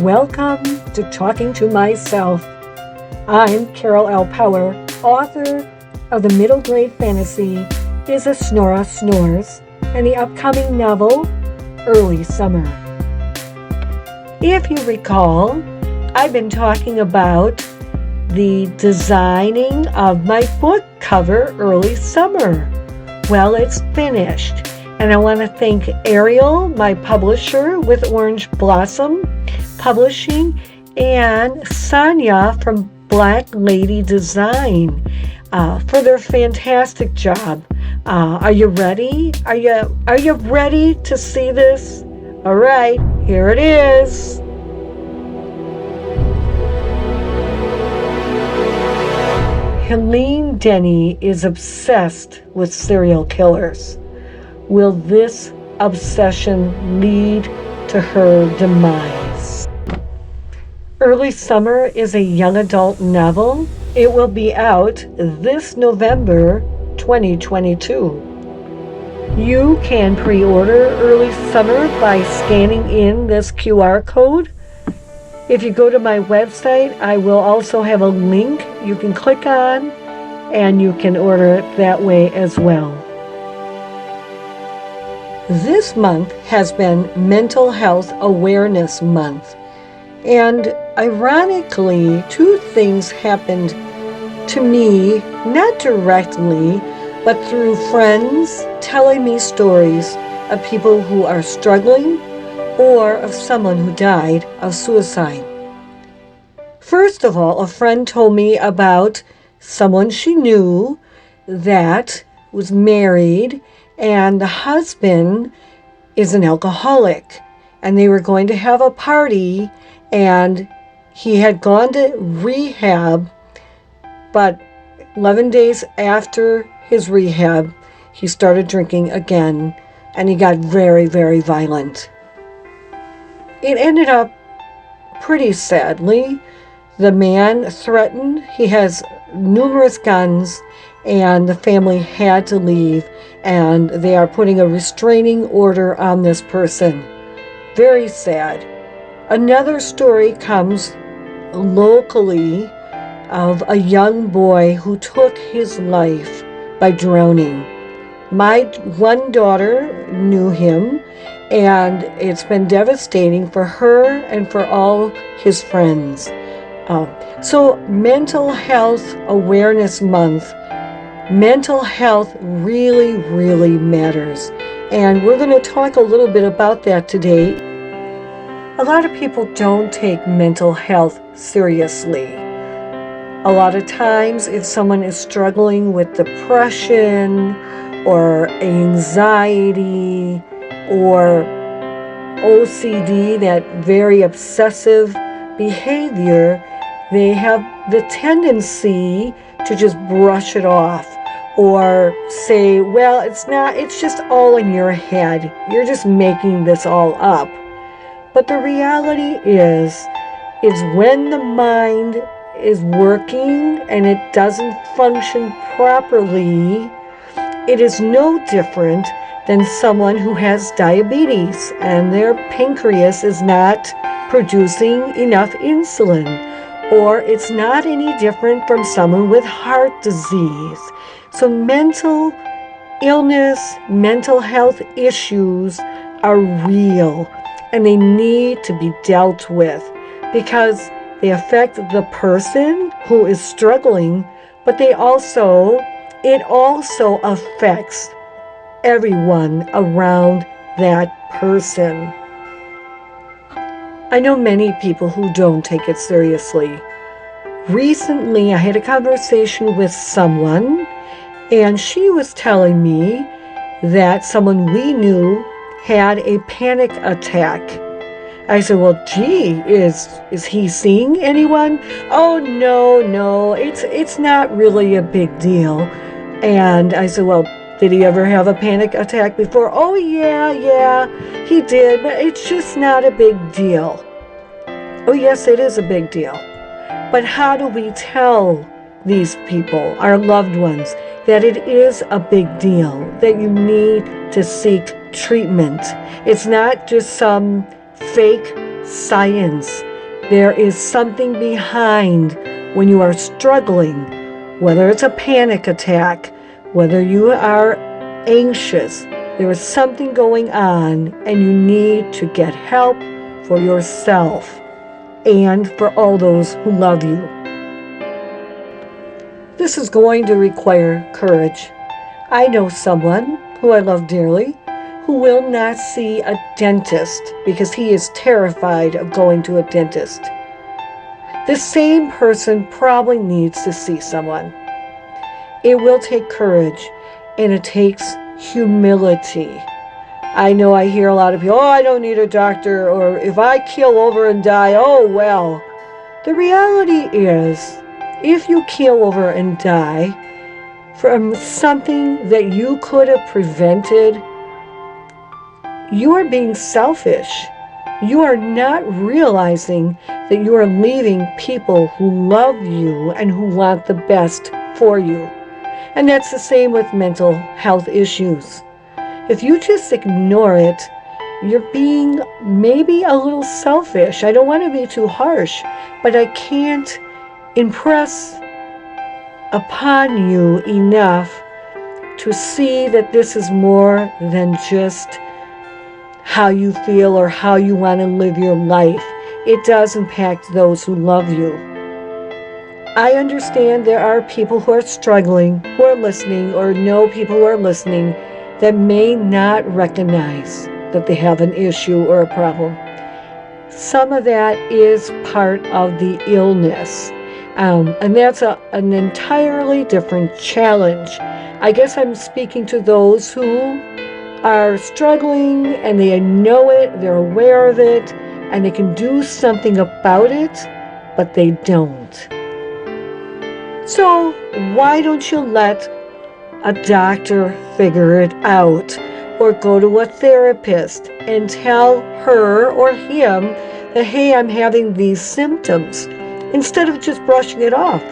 Welcome to Talking to Myself. I'm Carol L. Paur, author of the middle grade fantasy Is a Snora Snores and the upcoming novel Early Summer. If you recall, I've been talking about the designing of my book cover Early Summer. Well, it's finished, and I want to thank Ariel, my publisher with Orange Blossom Publishing, and Sonia from Black Lady Design for their fantastic job. Are you ready? Are you ready to see this? All right, here it is. Helene Denny is obsessed with serial killers. Will this obsession lead to her demise? Early Summer is a young adult novel. It will be out this November 2022. You can pre-order Early Summer by scanning in this QR code. If you go to my website, I will also have a link you can click on, and you can order it that way as well. This month has been Mental Health Awareness Month, and ironically, two things happened to me, not directly, but through friends telling me stories of people who are struggling or of someone who died of suicide. First of all, a friend told me about someone she knew that was married, and the husband is an alcoholic, and they were going to have a party, and he had gone to rehab, but 11 days after his rehab, he started drinking again, and he got very, very violent. It ended up pretty sadly. The man threatened. He has numerous guns, and the family had to leave, and they are putting a restraining order on this person. Very sad. Another story comes locally of a young boy who took his life by drowning. My one daughter knew him, and it's been devastating for her and for all his friends. So Mental Health Awareness Month, mental health really, really matters. And we're going to talk a little bit about that today. A lot of people don't take mental health seriously. A lot of times, if someone is struggling with depression or anxiety or OCD, that very obsessive behavior, they have the tendency to just brush it off or say, well, it's just all in your head. You're just making this all up. But the reality is when the mind is working and it doesn't function properly, it is no different than someone who has diabetes and their pancreas is not producing enough insulin, or it's not any different from someone with heart disease. So mental illness, mental health issues are real, and they need to be dealt with because they affect the person who is struggling, but it also affects everyone around that person. I know many people who don't take it seriously. Recently, I had a conversation with someone, and she was telling me that someone we knew had a panic attack. I said, well, gee, is he seeing anyone? Oh, no, it's not really a big deal. And I said, well, did he ever have a panic attack before? Oh, yeah, he did, but it's just not a big deal. Oh, yes, it is a big deal. But how do we tell these people, our loved ones, that it is a big deal, that you need to seek treatment? It's not just some fake science There is something behind when you are struggling, whether it's a panic attack, whether you are anxious. There is something going on, and you need to get help for yourself and for all those who love you. This is going to require courage. I know someone who I love dearly who will not see a dentist because he is terrified of going to a dentist. This same person probably needs to see someone. It will take courage, and it takes humility. I know I hear a lot of people, oh, I don't need a doctor, or if I keel over and die, oh, well. The reality is, if you keel over and die from something that you could have prevented, you are being selfish. You are not realizing that you are leaving people who love you and who want the best for you. And that's the same with mental health issues. If you just ignore it, you're being maybe a little selfish. I don't want to be too harsh, but I can't impress upon you enough to see that this is more than just how you feel or how you want to live your life. It does impact those who love you. I understand there are people who are struggling, who are listening, or know people who are listening that may not recognize that they have an issue or a problem. Some of that is part of the illness, and that's an entirely different challenge. I guess I'm speaking to those who are struggling and they know it, they're aware of it, and they can do something about it, but they don't. So why don't you let a doctor figure it out, or go to a therapist and tell her or him that, hey, I'm having these symptoms, instead of just brushing it off,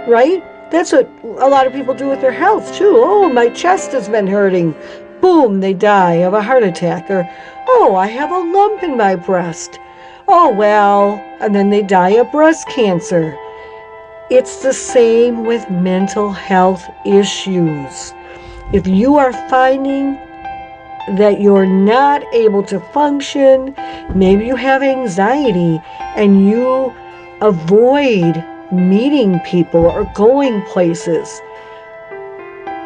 right? That's what a lot of people do with their health too. Oh, my chest has been hurting. Boom, they die of a heart attack. Or, oh, I have a lump in my breast. Oh, well, and then they die of breast cancer. It's the same with mental health issues. If you are finding that you're not able to function, maybe you have anxiety and you avoid meeting people or going places,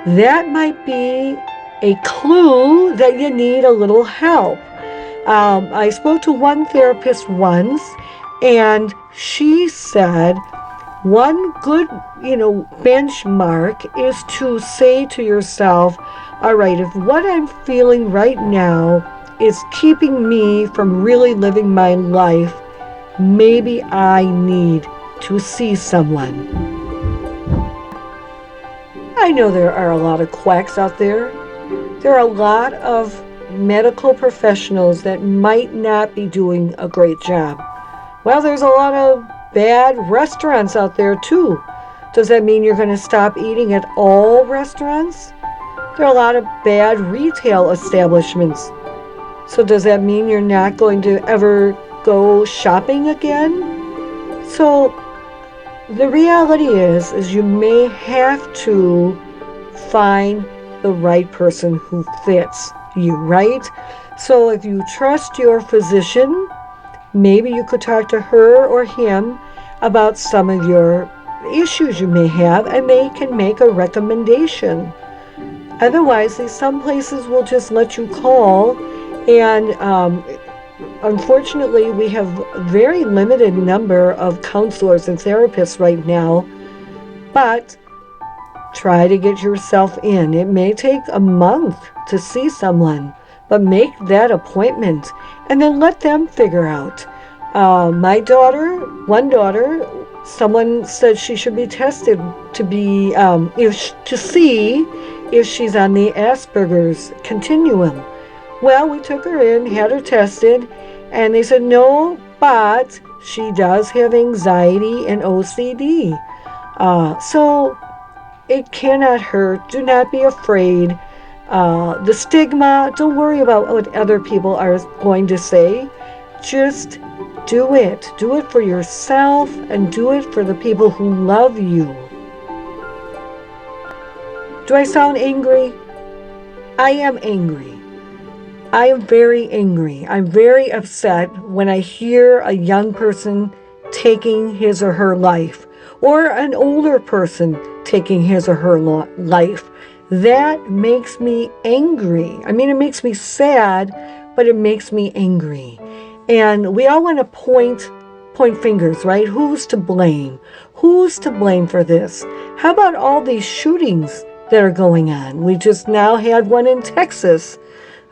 that might be a clue that you need a little help. I spoke to one therapist once, and she said, one good, benchmark is to say to yourself, all right, if what I'm feeling right now is keeping me from really living my life, maybe I need to see someone. I know there are a lot of quacks out there. There are a lot of medical professionals that might not be doing a great job. Well, there's a lot of bad restaurants out there too. Does that mean you're going to stop eating at all restaurants? There are a lot of bad retail establishments. So does that mean you're not going to ever go shopping again? So the reality is you may have to find the right person who fits you, right? So if you trust your physician, maybe you could talk to her or him about some of your issues you may have, and they can make a recommendation. Otherwise, some places will just let you call, and unfortunately, we have a very limited number of counselors and therapists right now, but try to get yourself in. It may take a month to see someone, but make that appointment and then let them figure out. One daughter, someone said she should be tested to see if she's on the Asperger's continuum. Well, we took her in, had her tested, and they said no, but she does have anxiety and OCD. So it cannot hurt. Do not be afraid. The stigma, don't worry about what other people are going to say. just do it. Do it for yourself and do it for the people who love you. Do I sound angry? I am angry. I am very angry. I'm very upset when I hear a young person taking his or her life, or an older person taking his or her life. That makes me angry. I mean, it makes me sad, but it makes me angry. And we all want to point fingers, right? Who's to blame? Who's to blame for this? How about all these shootings that are going on? We just now had one in Texas.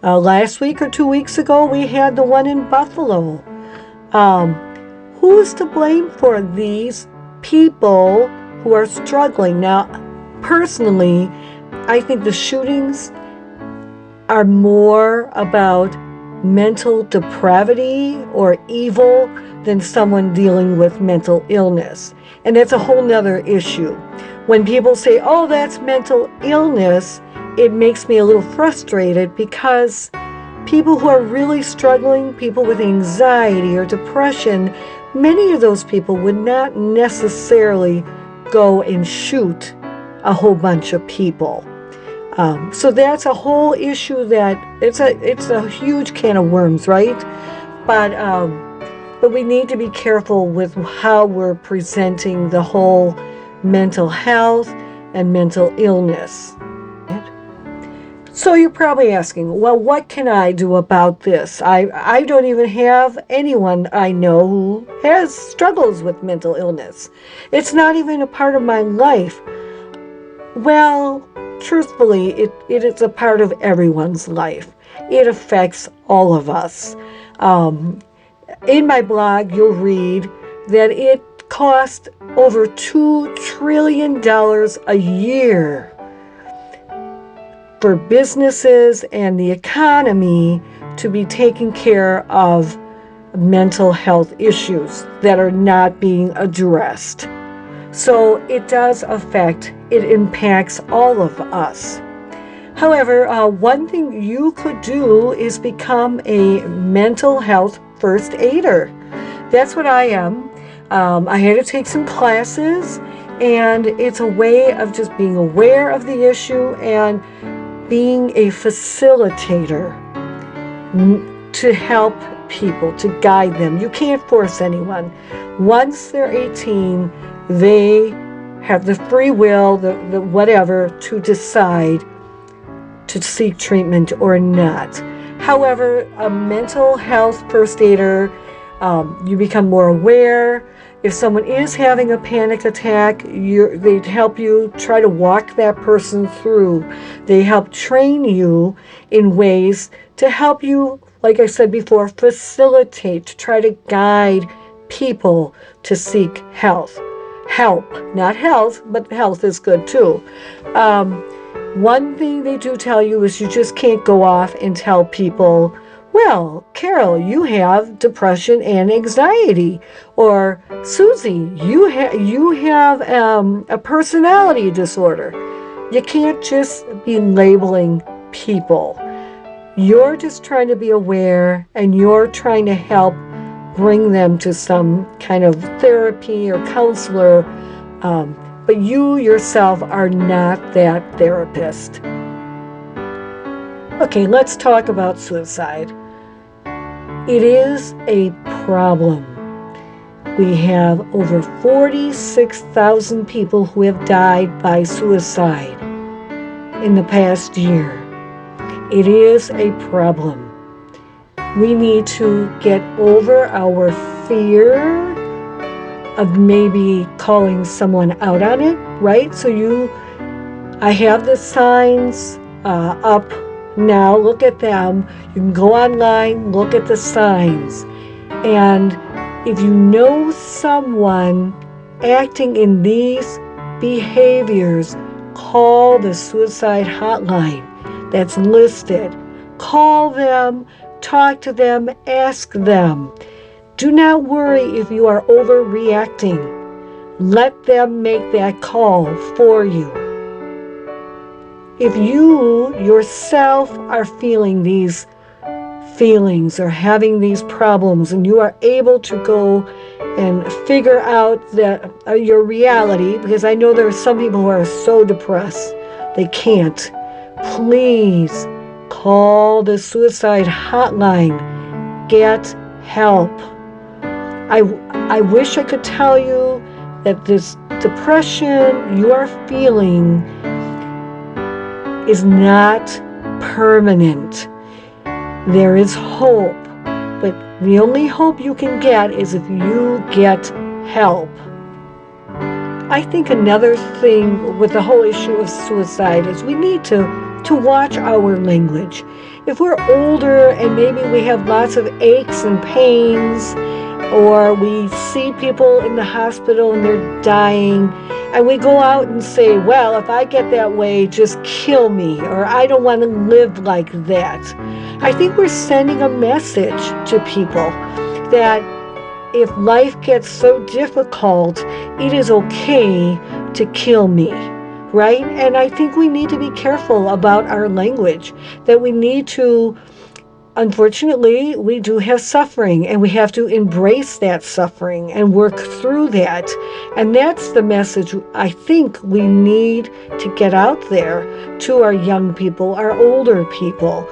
Last week or 2 weeks ago, we had the one in Buffalo. Who's to blame for these people who are struggling? Now, personally, I think the shootings are more about mental depravity or evil than someone dealing with mental illness. And that's a whole nother issue. When people say, oh, that's mental illness, it makes me a little frustrated because people who are really struggling, people with anxiety or depression, many of those people would not necessarily go and shoot a whole bunch of people. So that's a whole issue that it's a huge can of worms, right? But we need to be careful with how we're presenting the whole mental health and mental illness. So you're probably asking, well, what can I do about this? I don't even have anyone I know who has struggles with mental illness. It's not even a part of my life. Well, truthfully, it is a part of everyone's life. It affects all of us. In my blog, you'll read that it costs over $2 trillion a year for businesses and the economy to be taking care of mental health issues that are not being addressed. So it does affect, it impacts all of us. However, one thing you could do is become a mental health first aider. That's what I am. I had to take some classes, and it's a way of just being aware of the issue and being a facilitator to help people, to guide them. You can't force anyone. Once they're 18, they have the free will, the whatever, to decide to seek treatment or not. However, a mental health first aider, you become more aware. If someone is having a panic attack, they help you try to walk that person through. They help train you in ways to help you, like I said before, facilitate, to try to guide people to seek help, not health, but health is good too. One thing they do tell you is you just can't go off and tell people, well, Carol, you have depression and anxiety, or Susie, you have a personality disorder. You can't just be labeling people. You're just trying to be aware, and you're trying to help bring them to some kind of therapy or counselor, but you yourself are not that therapist. Okay, let's talk about suicide. It is a problem. We have over 46,000 people who have died by suicide in the past year. It is a problem. We need to get over our fear of maybe calling someone out on it, right? So I have the signs up now. Look at them. You can go online, look at the signs. And if you know someone acting in these behaviors, call the suicide hotline that's listed. Call them, talk to them, ask them. Do not worry if you are overreacting. Let them make that call for you. If you yourself are feeling these feelings or having these problems, and you are able to go and figure out that your reality, because I know there are some people who are so depressed they can't, please call the suicide hotline. Get help. I wish I could tell you that this depression you are feeling is not permanent. There is hope, but the only hope you can get is if you get help. I think another thing with the whole issue of suicide is we need to watch our language. If we're older and maybe we have lots of aches and pains, or we see people in the hospital and they're dying, and we go out and say, well, if I get that way, just kill me, or I don't want to live like that. I think we're sending a message to people that if life gets so difficult, it is okay to kill me, right? And I think we need to be careful about our language, that we need to, unfortunately, we do have suffering, and we have to embrace that suffering and work through that. And that's the message I think we need to get out there to our young people, our older people.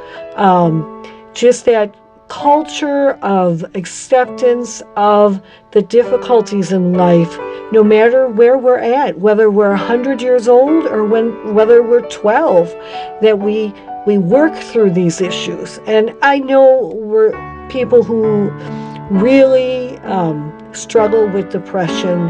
Just that culture of acceptance of the difficulties in life, no matter where we're at, whether we're 100 years old or whether we're 12, that we work through these issues. And I know we're people who really struggle with depression.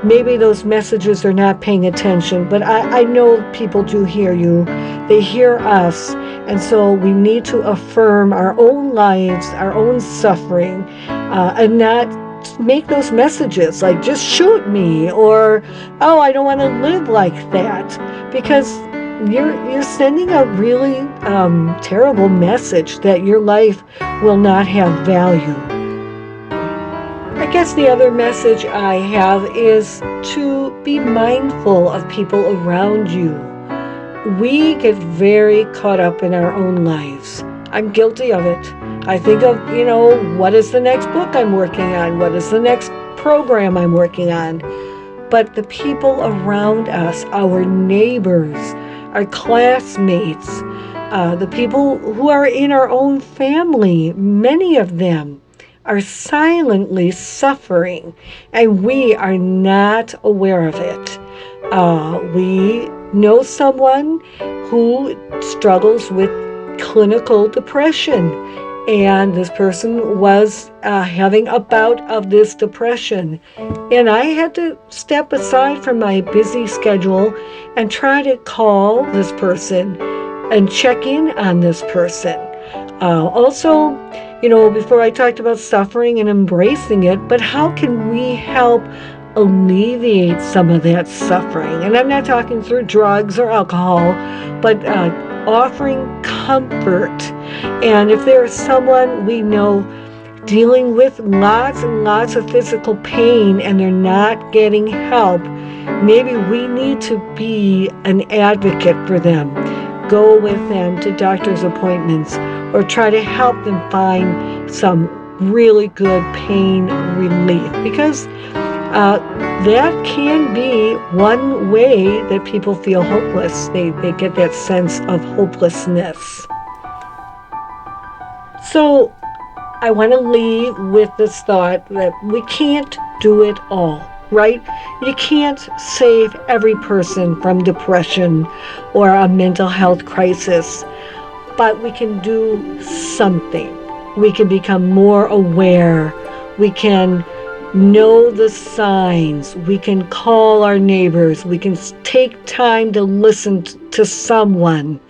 Maybe those messages are not paying attention, but I know people do hear you. They hear us. And so we need to affirm our own lives, our own suffering, and not make those messages like, just shoot me, or, oh, I don't want to live like that. Because you're sending a really terrible message that your life will not have value. I guess the other message I have is to be mindful of people around you. We get very caught up in our own lives. I'm guilty of it. I think of, what is the next book I'm working on? What is the next program I'm working on? But the people around us, our neighbors, our classmates, the people who are in our own family, many of them are silently suffering, and we are not aware of it. We know someone who struggles with clinical depression, and this person was having a bout of this depression. And I had to step aside from my busy schedule and try to call this person and check in on this person. Also, before I talked about suffering and embracing it, but how can we help alleviate some of that suffering? And I'm not talking through drugs or alcohol, but offering comfort. And if there is someone we know dealing with lots and lots of physical pain and they're not getting help, maybe we need to be an advocate for them. Go with them to doctor's appointments, or try to help them find some really good pain relief, because that can be one way that people feel hopeless. They get that sense of hopelessness. So I want to leave with this thought that we can't do it all, right? You can't save every person from depression or a mental health crisis, but we can do something. We can become more aware. We can know the signs. We can call our neighbors. We can take time to listen to someone.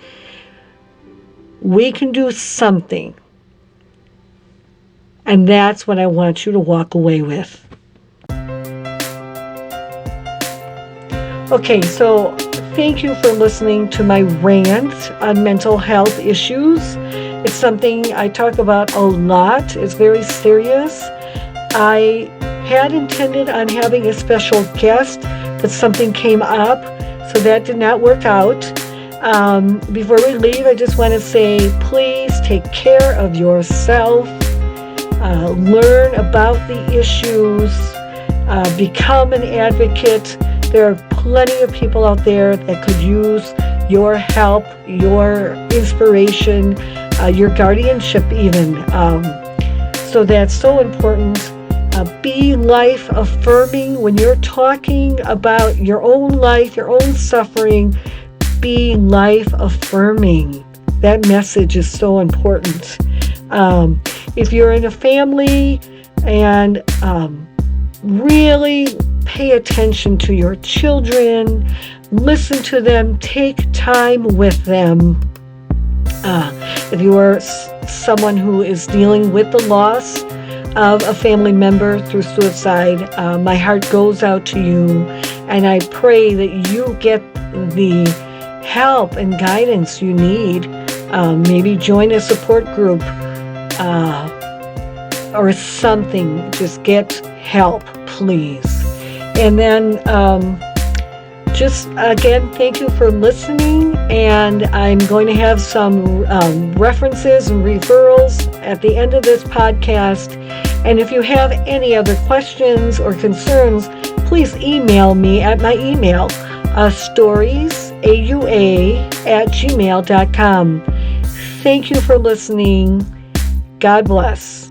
We can do something. And that's what I want you to walk away with. Okay, so thank you for listening to my rant on mental health issues. It's something I talk about a lot. It's very serious. I had intended on having a special guest, but something came up, so that did not work out. Before we leave, I just want to say, please take care of yourself. Learn about the issues. Become an advocate. There are plenty of people out there that could use your help, your inspiration, your guardianship even. So that's so important. Be life affirming when you're talking about your own life, your own suffering. Be life affirming. That message is so important. If you're in a family, and really pay attention to your children, listen to them, take time with them. If you are someone who is dealing with the loss of a family member through suicide, my heart goes out to you, and I pray that you get the help and guidance you need. Maybe join a support group or something. Just get help, please. And then just again, thank you for listening, and I'm going to have some references and referrals at the end of this podcast. And if you have any other questions or concerns, please email me at my email, storiesaua@gmail.com. Thank you for listening. God bless.